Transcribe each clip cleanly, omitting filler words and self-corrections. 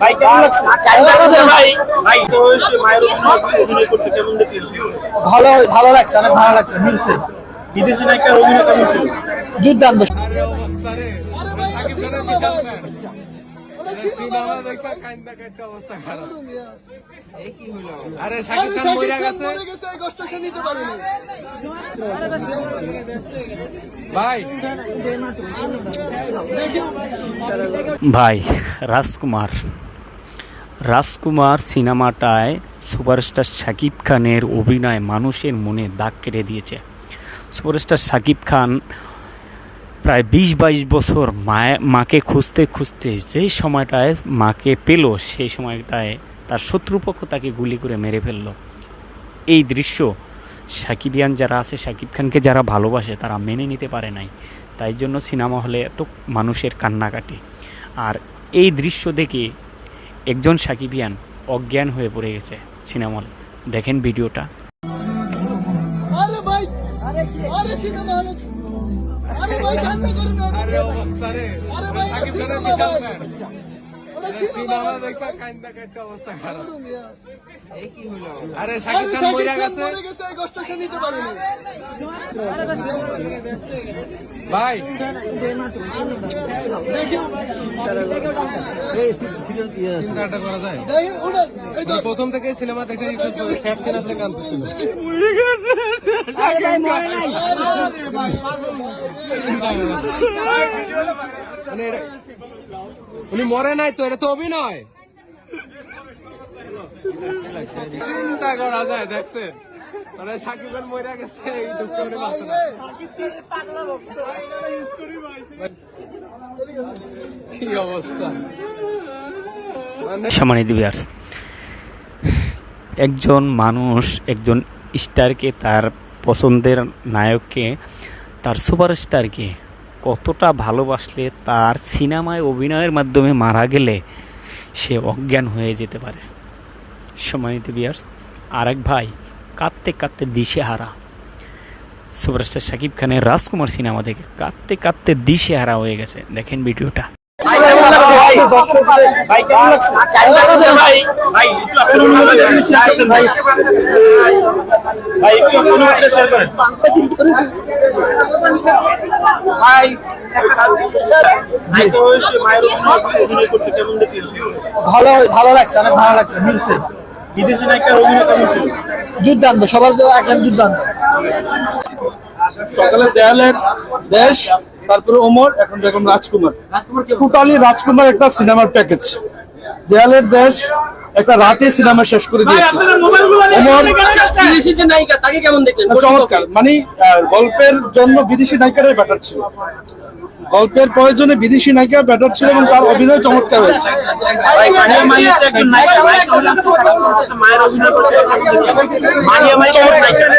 ভাই কেমন লাগছে? ভাই তো সে মায়ের অভিনয় করছে, কেমন দেখলেন? ভালো লাগছে, অনেক ভালো লাগছে, মিলছে। বিদেশি নায়িকার অভিনয় কেমন ছিল? দুর্দান্ত। ভাই রাজকুমার সিনেমাটায় সুপারস্টার শাকিব খানের অভিনয় মানুষের মনে দাগ কেটে দিয়েছে। সুপারস্টার শাকিব খান প্রায় 20-22 বছর মাকে খুঁজতে খুঁজতে যেই সময়টায় মাকে পেল, সেই সময়টায় তার শত্রুপক্ষ তাকে গুলি করে মেরে ফেলল। এই দৃশ্য শাকিবিয়ান যারা আছে, শাকিব খানকে যারা ভালোবাসে, তারা মেনে নিতে পারে নাই। তাই জন্য সিনেমা হলে এত মানুষের কান্নাকাটি। আর এই দৃশ্য দেখে একজন শাকিবিয়ান অজ্ঞান হয়ে পড়ে গেছে সিনেমা হল। দেখেন ভিডিওটা। প্রথম থেকে সিনেমা দেখে কাঁদতেছিল। উনি মরে নাই তো, এটা তো অভিনয়। চিন্তা করা যায়, দেখছেন মানে সাকিব খান মরে গেছে, এই দুঃখ কি অবস্থা। সম্মানিত ভিউয়ার্স, একজন মানুষ একজন স্টারকে, তার পছন্দের নায়ককে, তার সুপারস্টারকে কতটা ভালোবাসলে তার সিনেমায় অভিনয়ের মাধ্যমে মারা গেলে সে অজ্ঞান হয়ে যেতে পারে। সম্মানিত ভিউয়ার্স, আরেক ভাই কাঁদতে কাঁদতে দিশেহারা। সুপারস্টার শাকিব খানের রাজকুমার সিনেমা দেখে কাঁদতে কাঁদতে দিশেহারা হয়ে গেছে। দেখেন ভিডিওটা। ভাই কেমন লাগছে? ভাই একটু অনুভূতিটা শেয়ার করেন। ভাই তো সে মায়ের অভিনয় করছে, কেমন দেখলেন? ভালো লাগছে, অনেক ভালো লাগছে, মিলছে। বিদেশি নায়িকার অভিনয় কেমন ছিল? দুর্দান্ত, সবার একদম দুর্দান্ত। সকালে দেয়ালের দেশ, তারপরে ওমর, এখন দেখুন রাজকুমার। টোটালি রাজকুমার একটা সিনেমার প্যাকেজ। দেয়ালের দেশ একটা রাতে সিনেমা শেষ করে দিয়েছে। বিদেশি যে নায়িকা, তাকে কেমন দেখলেন? চমৎকার, মানে গল্পের জন্য বিদেশি নায়িকারাই ব্যাটার ছিল। গল্পের প্রয়োজনে বিদেশি নায়িকা ব্যাটার ছিল এবং তার অভিনয় চমৎকার হয়েছে।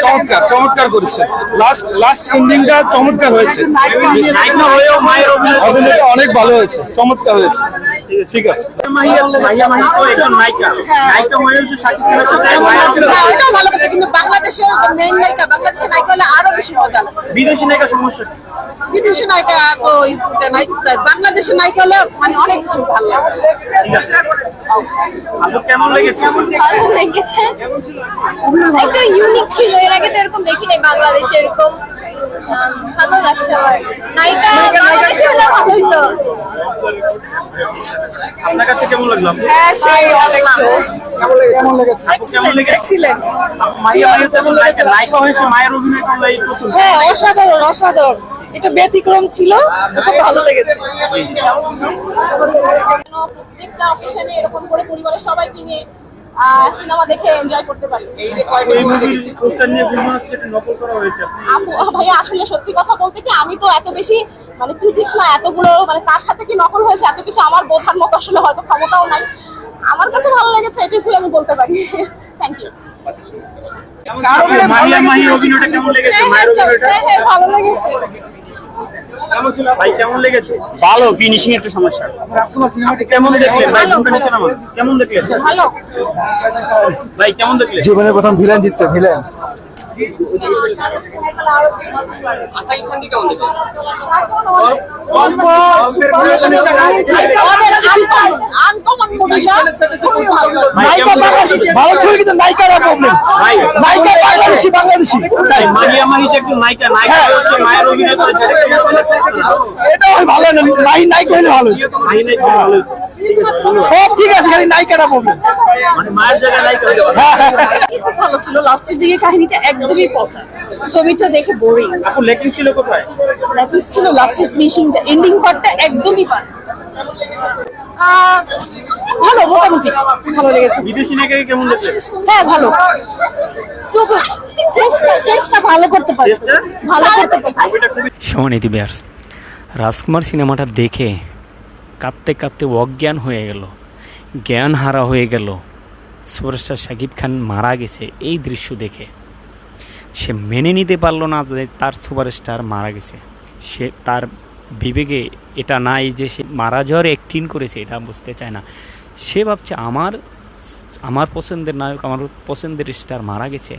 চমৎকার চমৎকার করেছে। লাস্ট এন্ডিংটা চমৎকার হয়েছে। অভিনয়টা অনেক ভালো হয়েছে, চমৎকার হয়েছে। ঠিক আছে, কিন্তু বাংলাদেশের মেইন নায়িকা, বাংলাদেশের নায়িকা হলে আরো বেশি মজা লাগে। বিদেশি নায়িকা সমস্যা, বিদেশি নায়িকা তো বাংলাদেশের নায়িকা হলে মানে অনেক কিছু ভালো লাগে। কেমন লেগেছে? ভালো লেগেছে, একটা ইউনিক ছিল, এর আগে তো এরকম দেখিনি বাংলাদেশে এরকম। ভালো লাগছে আমার। নায়িকা বাংলাদেশে হলে ভালো হইতো। আপনার কাছে কেমন লাগলো? হ্যাঁ, সেই অনেক কেমন লেগেছে? এক্সিলেন্ট। নায়িকা হয়েছে মায়ের অভিনয় করলে এই প্রথম। হ্যাঁ, অসাধারণ অসাধারণ, এটা ব্যতিক্রম ছিল, খুব ভালো লেগেছে। প্রত্যেকটা অকেশনে এরকম করে পরিবারের সবাইকে নিয়ে সিনেমা দেখে এনজয় করতে পারি। ভাইয়া আসলে সত্যি কথা বলতে কি, আমি তো এত বেশি মানে ক্রিটিক্স না, এতগুলো মানে কার সাথে কি নকল হয়েছে এত কিছু আমার বোঝার মতো আসলে হয়তো ক্ষমতাও নাই। আমার কাছে ভালো লেগেছে, এটুকুই আমি বলতে পারি। Thank you. ভালো লেগেছে। ভাই কেমন লেগেছে? ভালো, ফিনিশিং একটু সমস্যা। রাজকুমার সিনেমাটি কেমন দেখলেন? ভাই ফোনটা নিচে নামান। কেমন দেখলেন? ভালো। ভাই কেমন দেখলেন? জীবনের প্রথম ভিলেন জিতছে, ভিলেন। আসাইল খানকে কেমন দেখলেন? আর নায়িকা বাংলাদেশি ভালো ছবি কিন্তু নায়িকারা প্রবলেম নায়িকা বাংলাদেশি তাই মাহিয়া মাহি যে একটু নায়িকা হচ্ছে মায়ের অভিনয় করেছে এটাও ভালো না নায়িকা হলে ভালো মাহি নায়িকা ভালো সব ঠিক আছে খালি নায়িকারা প্রবলেম মানে মায়ের জায়গায় নায়িকা খুব ভালো ছিল, লাস্টের দিকে কাহিনীটা একদমই পচা, ছবিটা দেখে বোরিং। আপু লেকিং ছিল কোথায়? ল্যাকিংস ছিল লাস্টের ফিনিশিংটা, এন্ডিং পার্টটা একদমই বাদ। ভালো, মোটামুটি ভালো লেগেছে। বিদেশি নায়িকাকে কেমন দেখলেন? হ্যাঁ ভালো, শেষটা ভালো করতে পারে, ভালো করতে পারে। সম্মানিত ভিউয়ার্স, রাজকুমার সিনেমাটা দেখে কাঁদতে কাঁদতে অজ্ঞান হয়ে গেল, জ্ঞান হারা হয়ে গেল। সুপারস্টার শাকিব খান মারা গেছে এই দৃশ্য দেখে সে মেনে নিতে পারলো না যে তার সুপারস্টার মারা গেছে। সে তার বিবেকে এটা নাই যে সে মারা যাওয়ার অ্যাক্টিং করেছে, এটা বুঝতে চায় না। সে ভাবছে আমার পছন্দের নায়ক, আমার পছন্দের স্টার মারা গেছে,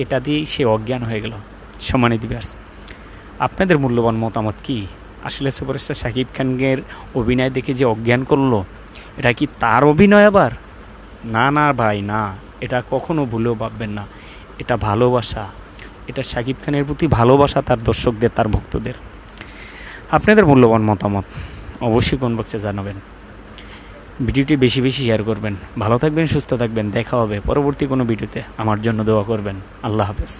এটা দিয়েই সে অজ্ঞান হয়ে গেল। সম্মানিত ভিউয়ার্স, আপনাদের মূল্যবান মতামত কি? আসলে সুপারস্টার শাকিব খানের অভিনয় দেখে যে অজ্ঞান করলো, এটা কি তার অভিনয় আবার? না না ভাই না, এটা কখনো ভুলেও ভাববেন না। এটা ভালোবাসা, এটা শাকিব খানের প্রতি ভালোবাসা তার দর্শকদের, তার ভক্তদের। আপনাদের মূল্যবান মতামত অবশ্যই কমেন্ট বক্সে জানাবেন। ভিডিওটি বেশি বেশি শেয়ার করবেন। ভালো থাকবেন, সুস্থ থাকবেন। দেখা হবে পরবর্তী কোনো ভিডিওতে। আমার জন্য দোয়া করবেন। আল্লাহ হাফেজ।